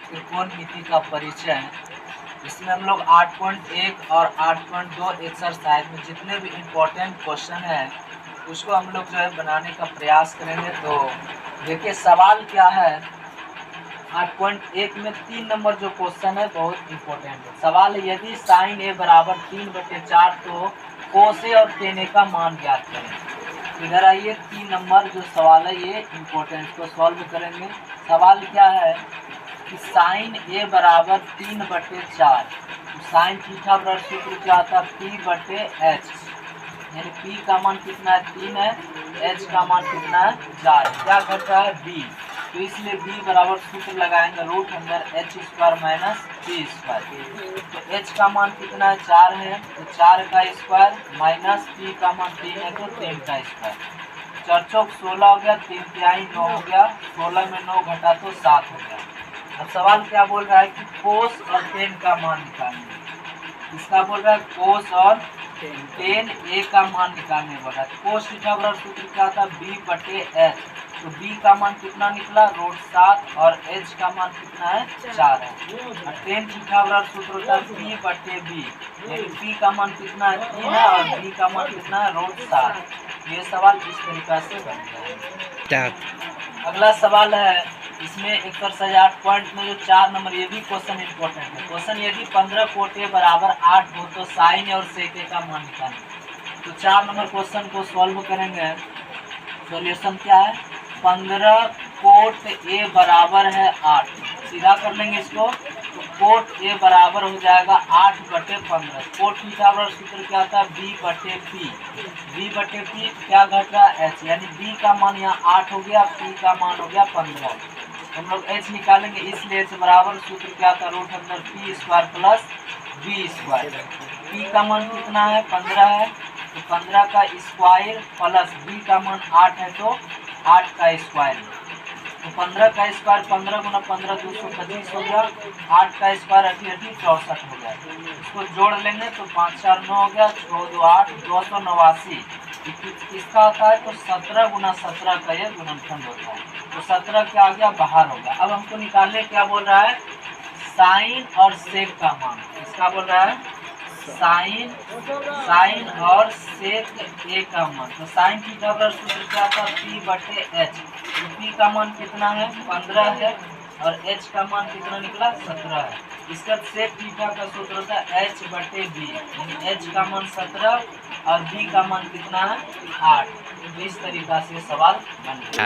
त्रिकोणमिति का परिचय। इसमें हम लोग 8.1 और 8.2 एक्सरसाइज में जितने भी इम्पोर्टेंट क्वेश्चन है उसको हम लोग जो है बनाने का प्रयास करेंगे। तो देखिए सवाल क्या है। 8.1 में 3 नंबर जो क्वेश्चन है बहुत इम्पोर्टेंट है। सवाल है यदि साइन ए बराबर 3/4 तो कोस ए और टेन ए का मान ज्ञात करें। इधर आइए 3 नंबर जो सवाल है ये इम्पोर्टेंट को सॉल्व करेंगे। सवाल क्या है कि साइन ए बराबर 3/4 तो साइन थीटा बराबर सूत्र क्या आता है P/H, यानी P का मान कितना है 3 है, H का मान कितना है 4 है। क्या घटा है B, तो इसलिए B बराबर सूत्र लगाएंगे रूट अंदर H² माइनस P²। तो H का मान कितना है 4 है, तो 4 का स्क्वायर माइनस P का मान 3 है तो 3 का स्क्वायर। 4 चौक 16 हो गया, 3 तिहाई 9 हो गया, 16 में 9 घटा तो 7 हो गया। अब सवाल क्या बोल रहा है कि कोस और टेन का मान निकालने। इसका बोल रहा है कोस और टेन ए का मान निकालने बोल रहा है। कोस थीटा बराबर सूत्र क्या था B/H, तो B का मान कितना निकला √7 और H का मान कितना है 4 है। और टेन थीटा बराबर सूत्र होता है P/B, यानी P का मान कितना है 3 है और B का मान कितना है √7। ये सवाल इस तरीका से बन गया। अगला सवाल है इसमें एक्सरसाइज 8 पॉइंट में जो 4 नंबर ये भी क्वेश्चन इंपॉर्टेंट है। क्वेश्चन यदि 15 कोटे बराबर 8 हो तो साइन और सेक का मान निकालें। तो 4 नंबर क्वेश्चन को सॉल्व करेंगे। सॉल्यूशन क्या है 15 कोट ए बराबर है 8, सीधा कर लेंगे इसको। तो कोट ए बराबर हो जाएगा 8/15। कोट थीटा बराबर सूत्र क्या था B/P, B/P क्या घट रहा है H, यानी B का मान यहाँ 8 हो गया, P का मान हो गया 15। हम लोग H निकालेंगे इसलिए H बराबर सूत्र क्या था रूट अंदर P² प्लस B²। P का मान कितना है 15 है, तो 15 का स्क्वायर प्लस B का मान 8 है तो 8 का स्क्वायर। तो 15 का स्क्वायर 15 गुना 15 225 हो गया, 8 का स्क्वायर 8 64 हो गया। इसको जोड़ लेंगे तो 5 4 9 हो गया, 6 2 8 289। किसका होता है तो 17 गुना 17 का ये गुणनखंड होता है। तो 17 क्या आ गया बाहर हो गया। अब हमको निकालने क्या बोल रहा है साइन और सेक का मान। इसका बोल रहा है साइन और सेक ए का मान। तो साइन थीटा बराबर सूत्र क्या था P/H, तो P का मान कितना है 15 है और H का मान कितना निकला 17 है। इसका सेक थीटा का सूत्र होता है H/B, यानी H का मान 17 और B का मान कितना है 8। तो इस तरीका से सवाल बन गया।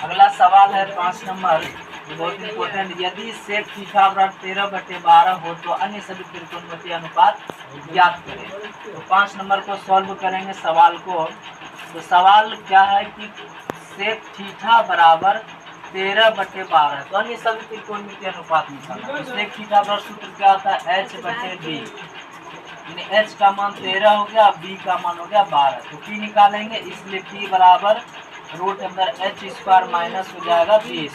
अगला सवाल है 5 नंबर, बहुत इम्पोर्टेंट। यदि सेक थीटा बराबर 13/12 हो तो अन्य सभी त्रिकोणमितीय अनुपात ज्ञात करें। तो 5 नंबर को सॉल्व करेंगे सवाल को। तो सवाल क्या है कि सेक थीटा बराबर 13/12 तो अन्य सभी त्रिकोणमितीय अनुपात निकालना। तो सेक थीटा बराबर सूत्र क्या होता है H/B, यानी H का मान 13 हो गया, B का मान हो गया 12। तो P निकालेंगे इसलिए P बराबर रूट अंदर H² माइनस हो जाएगा B²।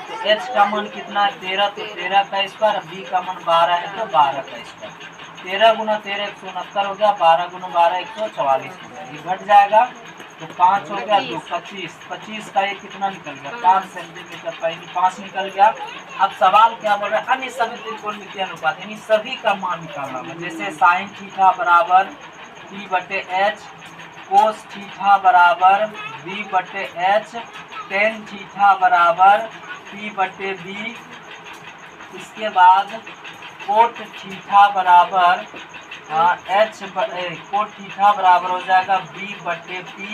तो H का मान कितना है 13, तो 13 का स्क्वायर, B का मान 12 है तो 12 का स्क्वायर। 13 गुना 13 169 हो गया, 12 गुना 12 144 हो गया, ये घट जाएगा। तो 5 हो गया 2 25, 25 का ये कितना निकल गया 5 सेंटीमीटर पर, 5 निकल गया। अब सवाल क्या बोल रहा है अन्य सभी त्रिकोणमितीय अनुपात यानी सभी का मान निकालना होगा। जैसे साइन थीटा बराबर P/H, कोस थीटा बराबर B/H, टेन थीटा बराबर P/B, इसके बाद कोट थीटा बराबर कोट थीटा बराबर हो जाएगा B/P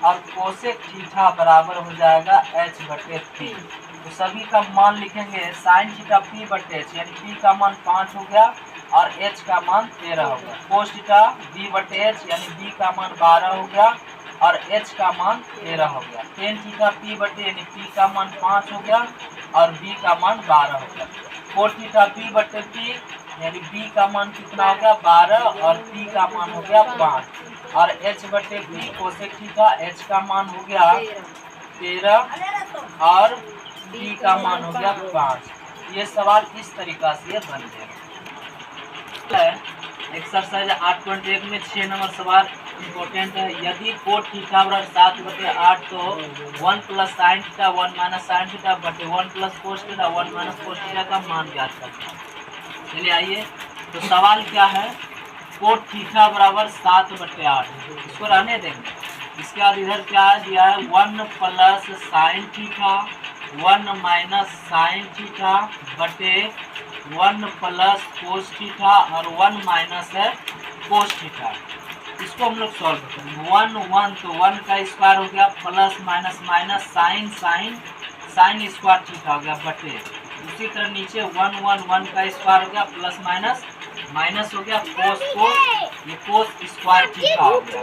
और कोसेक थीटा बराबर हो जाएगा H/P। तो सभी का मान लिखेंगे साइन थीटा P/H, यानी P का मान 5 हो गया और H का मान 13 हो गया। कोस थीटा B/H, यानी B का मान 12 हो गया और H का मान 13 हो गया। टेन थीटा P/T, यानी P का मान 5 हो गया और B का मान 12 हो गया। कोट थीटा P/P, यानी B का मान कितना हो गया 12 और P का मान हो गया 5 और H/P कोसेक थीटा H का मान हो गया 13 और P का मान हो गया 5। ये सवाल इस तरीका से बन गया। एक्सरसाइज 8.1 में 6 नंबर सवाल इम्पोर्टेंट है। यदि कोट थीटा बराबर 7/8 तो 1 plus sine theta 1 minus sine theta बटे 1 plus cos theta 1 minus cos theta का मान ज्ञात करना है। चलिए आइए, तो सवाल क्या है, कोट थीटा बराबर 7/8, इसको रहने देंगे। इसके बाद इधर क्या दिया है, 1 plus sine theta 1 minus sine theta बटे 1 प्लस कोस थीटा और 1 माइनस है कोस थीटा। इसको हम लोग सॉल्व करेंगे। 1 1 तो 1 का स्क्वायर हो गया plus minus minus sine sine sine square theta हो गया बटे, उसी तरह नीचे 1 1 1 का स्क्वायर हो गया प्लस माइनस माइनस हो गया कोस को, ये कोस स्क्वायर थीटा हो गया।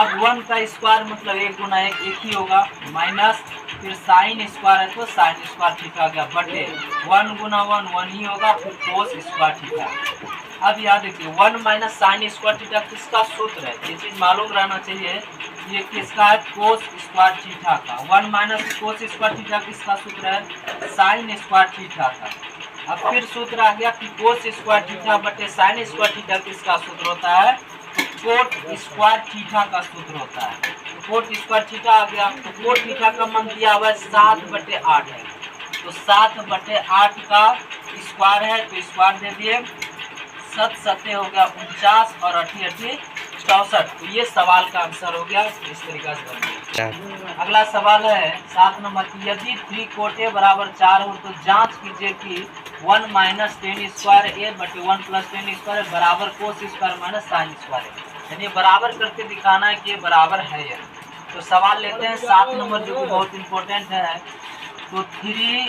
अब 1 का स्क्वायर मतलब 1 गुना 1 1 ही होगा, माइनस फिर साइन स्क्वायर है तो साइन स्क्वायर थीटा हो गया बटे 1 गुना 1 1 ही होगा, फिर कोस स्क्वायर थीटा। अब याद रखिए 1 माइनस साइन स्क्वायर थीटा किसका सूत्र है, ये चीज मालूम रहना चाहिए। ये किसका है, कोस स्क्वायर थीटा का। 1 माइनस कोस स्क्वायर थीटा किसका सूत्र है, साइन स्क्वायर थीटा का। अब फिर सूत्र आ गया कि कोस स्क्वायर थीटा बटे साइन स्क्वायर थीटा किसका सूत्र होता है, कोट स्क्वायर थीटा का सूत्र होता है। तो कोट स्क्वायर थीटा आ गया, तो कोट थीटा का मान दिया हुआ है 7/8 है, तो 7/8 का स्क्वायर है तो स्क्वायर दे दिए, 7 7 हो गया 49 और 8 8 64। तो ये सवाल का आंसर हो गया। इस तरीका से बनेगा। अगला सवाल है 7 नंबर की, यदि 3 कोटे बराबर 4 हो तो जांच कीजिए कि 1 माइनस टेन स्क्वायर ए बटे 1 प्लस टेन स्क्वायर बराबर cos square minus sine square है। यानी बराबर करके दिखाना है कि ये बराबर है या। तो सवाल लेते हैं 7 नंबर जो कि बहुत इंपॉर्टेंट है। तो 3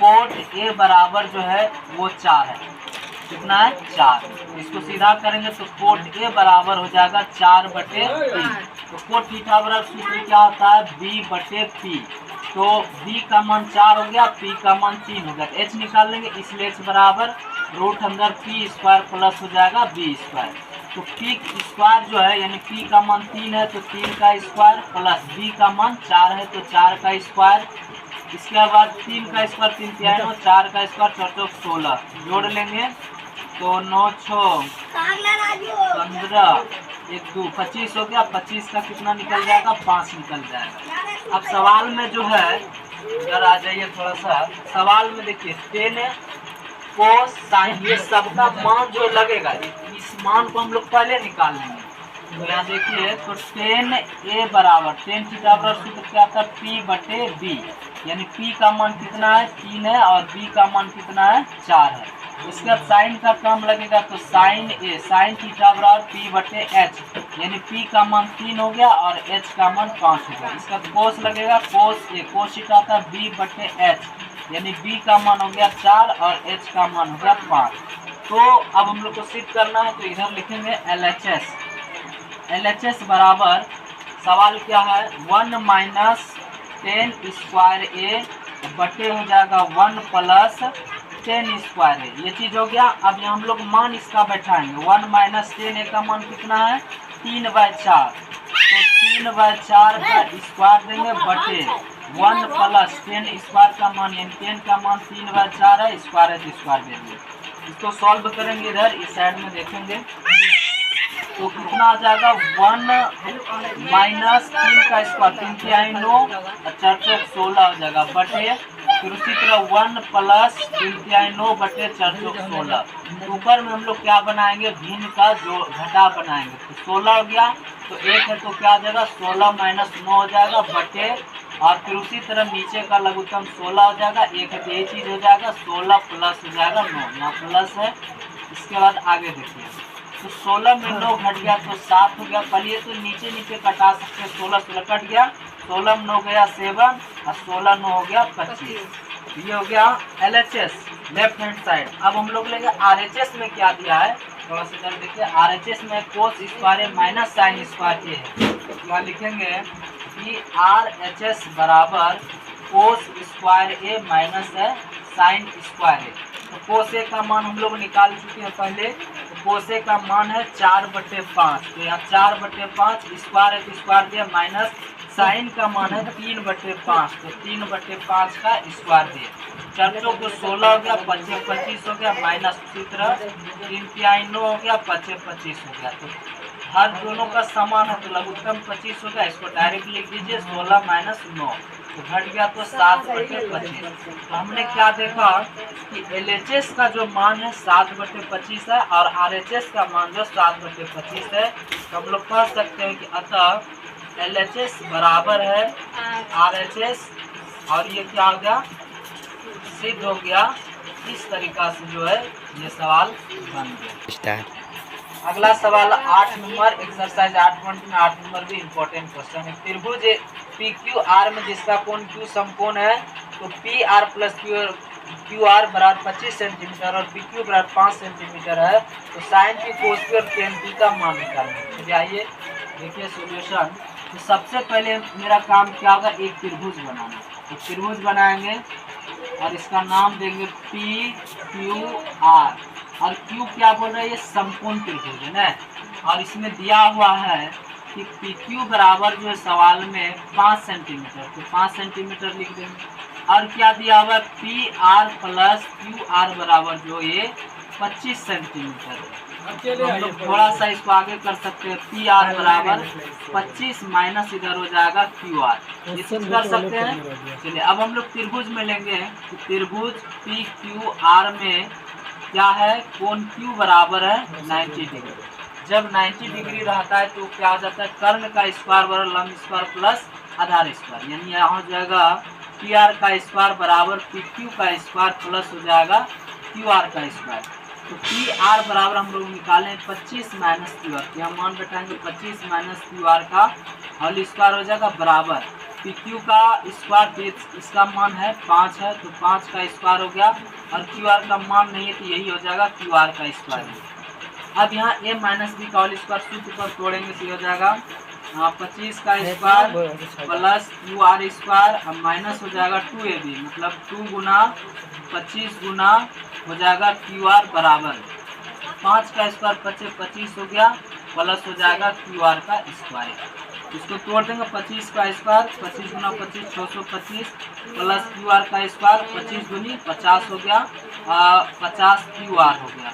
कोट ए बराबर जो है वो 4 है, कितना है 4। इसको सीधा करेंगे तो कोट ए बराबर हो जाएगा 4/3। तो कोट थीटा बराबर सूत्र क्या होता है, b बटे p। तो b का मान 4 हो गया, p का मान 3 हो गया, h निकाल लेंगे, इसलिए h बराबर रूट अंदर p स्क्वायर प्लस हो जाएगा b स्क्वायर। तो p स्क्वायर जो है यानी p का मान 3 है तो 3 का स्क्वायर प्लस b का मान 4 है तो 4 का स्क्वायर। इसके बाद 3 का स्क्वायर 3 3 9, 4 का स्क्वायर 4 4 16 जोड़ लेंगे तो 9 6 15 1 2 25 हो गया। 25 का कितना निकल जाएगा, 5 निकल जाएगा। अब सवाल में जो है इधर आ जाइए थोड़ा सा, सवाल में देखिए 10 कोस साइन ये सबका मान जो लगेगा इस मान को हम लोग पहले निकाल लेंगे। तो यहाँ देखिए तो 10 ए बराबर 10 थीटा बराबर सूत्र क्या था, p बटे b, यानी p का मान कितना है 3 है और b का मान कितना है 4 है। इसके बाद साइन का काम लगेगा तो साइन ए साइन थीटा बराबर p बटे h, यानी p का मान 3 हो गया और h का मान 5 हो गया। इसका कोस लगेगा कोस ए कोस थीटा था b बटे h, यानी b का मान हो गया 4 और h का मान हो गया 5। तो अब हम लोग को सिद्ध करना है तो इधर लिखेंगे LHS बराबर, सवाल क्या है 1 माइनस 10 स्क्वायर ए बटे हो जाएगा 1 प्लस 10 स्क्वायर है। ये चीज हो गया। अब यहाँ हम लोग मान इसका बैठाएंगे, 1 माइनस 10 ए का मान कितना है 3/4, तो 3/4 का स्क्वायर देंगे बटे 1 प्लस 10 स्क्वायर का मान, यानी 10 का मान 3/4 है, स्क्वायर है तो स्क्वायर दे दिए। इसको सॉल्व करेंगे, इधर इस साइड में देखेंगे तो कितना आ जाएगा 1 माइनस 3 का स्क्वायर 3 3 9 और 4 4 16 हो जाएगा बटे, फिर उसी तरह 1 प्लस 3 3 9 बटे 4 4 16। ऊपर में हम लोग क्या बनाएंगे, भिन्न का जो घटा बनाएंगे, तो 16 हो गया तो 1 है तो क्या आ जाएगा 16 माइनस 9 हो जाएगा बटे, और फिर उसी तरह नीचे का लघुत्तम 16 हो जाएगा, 1 है तो ये चीज हो जाएगा 16 प्लस हो जाएगा 9, यहाँ प्लस है। इसके बाद आगे देखिए तो 16 में 9 घट गया तो 7 हो गया। पहले तो नीचे नीचे कटा सकते, 16 16 कट गया, 16 में 9 गया 7 और 16 9 हो गया 25। ये हो गया LHS लेफ्ट हैंड साइड। अब हम लोग लेंगे RHS में क्या दिया है, थोड़ा सा इधर देखिए। RHS में cos square minus sine square A है, यहाँ लिखेंगे कि RHS बराबर कोस स्क्वायर ए माइनस है साइन स्क्वायर ए। तो कोस ए का मान हम लोग निकाल चुके हैं पहले, तो कोस ए का मान है 4/5, तो यहाँ 4/5 स्क्वायर है तो स्क्वायर दिया, माइनस साइन का मान है 3/5, तो 3/5 का स्क्वायर दिया। 4 को 16 हो गया, 25 25 हो गया, माइनस उसी तरह 3 3 9 हो गया, 25 25 हो गया। तो हर दोनों का समान है तो लघुत्तम 25 हो गया, इसको डायरेक्ट लिख दीजिए 16 माइनस 9 तो घट गया तो 7/25। तो हमने क्या देखा कि LHS का जो मान है 7/25 है और RHS का मान जो 7/25 है। तो हम लोग कह सकते हैं कि अतः LHS बराबर है RHS और ये क्या हो गया, सिद्ध हो गया। इस तरीका से जो है ये सवाल बन गया। अगला सवाल 8 नंबर एक्सरसाइज 8.1 में 8 नंबर भी इम्पोर्टेंट क्वेश्चन है। त्रिभुज PQR में जिसका कोण Q समकोण है तो PR प्लस QR बराबर 25 सेंटीमीटर और PQ बराबर 5 सेंटीमीटर है तो साइन P cos P और tan P का मान निकालना है। तो आइए देखिए सॉल्यूशन। तो सबसे पहले मेरा काम क्या होगा, एक त्रिभुज बनाना। तो त्रिभुज बनाएंगे और इसका नाम देंगे PQR और Q क्या बोल रहा है, ये समकोण त्रिभुज है ना। और इसमें दिया हुआ है कि PQ बराबर जो है सवाल में 5 सेंटीमीटर, तो 5 सेंटीमीटर लिख देंगे। और क्या दिया हुआ है PR प्लस QR बराबर जो ये 25 सेंटीमीटर है। तो हम लोग थोड़ा सा इसको आगे कर सकते हैं, PR बराबर 25 माइनस इधर हो जाएगा QR, ये चीज कर सकते हैं। चलिए अब हम लोग त्रिभुज में लेंगे तो त्रिभुज PQR में क्या है, कोण Q बराबर है 90 डिग्री। जब 90 डिग्री रहता है तो क्या हो जाता है, कर्ण का स्क्वायर बराबर लंब स्क्वायर प्लस आधार स्क्वायर, यानी यहाँ हो जाएगा PR का स्क्वायर बराबर PQ का स्क्वायर प्लस हो जाएगा QR का स्क्वायर। तो PR बराबर हम लोग निकालें 25 माइनस QR, यहाँ मान बैठाएंगे 25 माइनस QR का होल स्क्वायर हो जाएगा बराबर PQ का स्क्वायर, इसका मान है 5 है तो 5 का स्क्वायर हो गया और QR का मान नहीं है तो यही हो जाएगा QR का स्क्वायर। अब यहाँ a माइनस बी का होल स्क्वायर सूत्र पर तोड़ेंगे तो हो जाएगा 25 का स्क्वायर प्लस QR स्क्वायर अब माइनस हो जाएगा 2ab, मतलब 2 गुना 25 गुना हो जाएगा QR बराबर 5 का स्क्वायर 25 हो गया प्लस हो जाएगा QR का स्क्वायर। इसको तोड़ देंगे 25 का स्क्वायर 25 गुना 25 625 प्लस QR का स्क्वायर 25 दूनी 50 हो गया 50 QR हो गया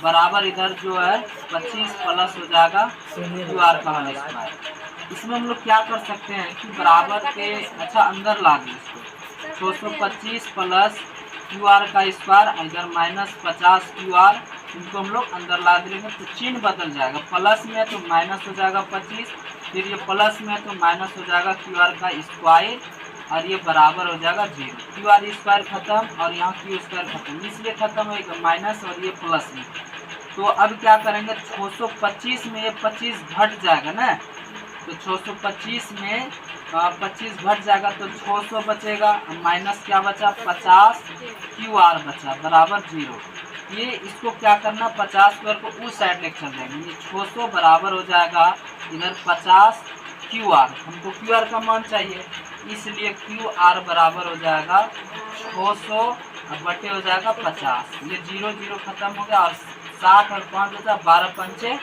बराबर इधर जो है 25 प्लस हो जाएगा QR का होल स्क्वायर। इसमें हम लोग क्या कर सकते हैं कि बराबर के अच्छा अंदर ला दें इसको 625 प्लस QR का स्क्वायर इधर माइनस 50 QR, इनको हम लोग अंदर ला देंगे तो चिन्ह बदल जाएगा, प्लस में तो माइनस हो जाएगा 25, फिर ये प्लस में तो माइनस हो जाएगा QR का स्क्वायर और ये बराबर हो जाएगा 0। QR स्क्वायर खत्म और यहाँ Q स्क्वायर खत्म, इसलिए खत्म होगा माइनस और ये प्लस में। तो अब क्या करेंगे 625 में ये 25 घट जाएगा ना, तो 625 में 25 घट जाएगा तो 600 बचेगा, माइनस क्या बचा 50 QR बचा बराबर 0। ये इसको क्या करना 50 स्क्वायर को उस साइड लेकर चल जाएंगे, 600 बराबर हो जाएगा इधर 50 QR, हमको QR का मान चाहिए इसलिए QR बराबर हो जाएगा 600 बटे हो जाएगा 50, ये 0 0 खत्म हो गया और 60 और 5 होता है 12 पंचे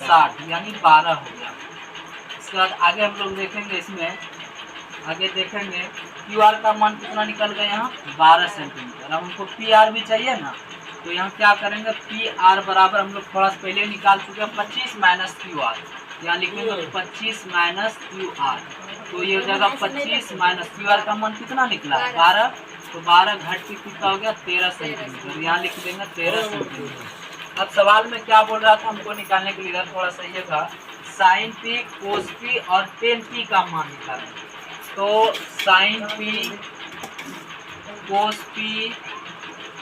60 यानी 12 हो गया। इसके बाद आगे हम लोग देखेंगे, इसमें आगे देखेंगे QR का मान कितना निकल गया यहाँ 12 सेंटीमीटर। अब हमको PR भी चाहिए ना, तो यहाँ क्या करेंगे PR बराबर हम लोग थोड़ा पहले निकाल चुके हैं 25 माइनस QR, यहाँ लिखेंगे 25 माइनस QR, तो ये हो जाएगा 25 माइनस QR का मान कितना निकला 12, तो 12 घट के कितना हो गया 13 सेंटीमीटर, यहाँ लिख देंगे 13 सेंटीमीटर। अब सवाल में क्या बोल रहा था हमको निकालने के लिए, इधर थोड़ा सा ये था साइन P कोस P और टेन P का मान निकालें। तो साइन P कोस P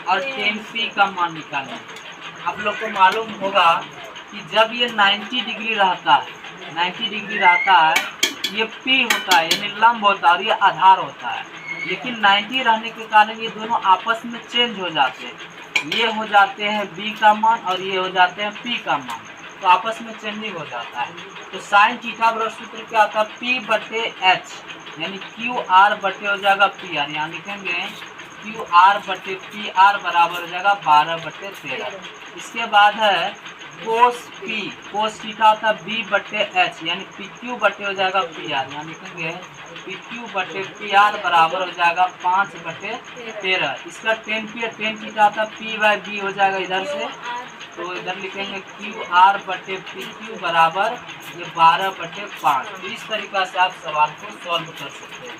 और टेन P का मान निकालें। आप लोग को मालूम होगा कि जब ये 90 डिग्री रहता है, 90 डिग्री रहता है ये P होता है यानी लंब होता है और ये आधार होता है, लेकिन 90 रहने के कारण ये दोनों आपस में चेंज हो जाते हैं, ये हो जाते हैं B का मान और ये हो जाते हैं P का मान, तो आपस में चेंजिंग हो जाता है। तो साइन थीटा बराबर सूत्र क्या आता है P बटे H यानी QR बटे हो जाएगा PR, यहाँ लिखेंगे QR बटे PR बराबर हो जाएगा 12 बटे 13। इसके बाद है कोस P, कोस थीटा होता है B बटे H यानी PQ बटे हो जाएगा PR, यहाँ लिखेंगे PQ बटे PR बराबर हो जाएगा 5 बटे 13। इसका टेन थीटा होता है P बाई B हो जाएगा इधर से तो इधर लिखेंगे क्यू आर बटे पी क्यू बराबर ये 12/5। तो इस तरीका से आप सवाल को सॉल्व कर सकते हैं।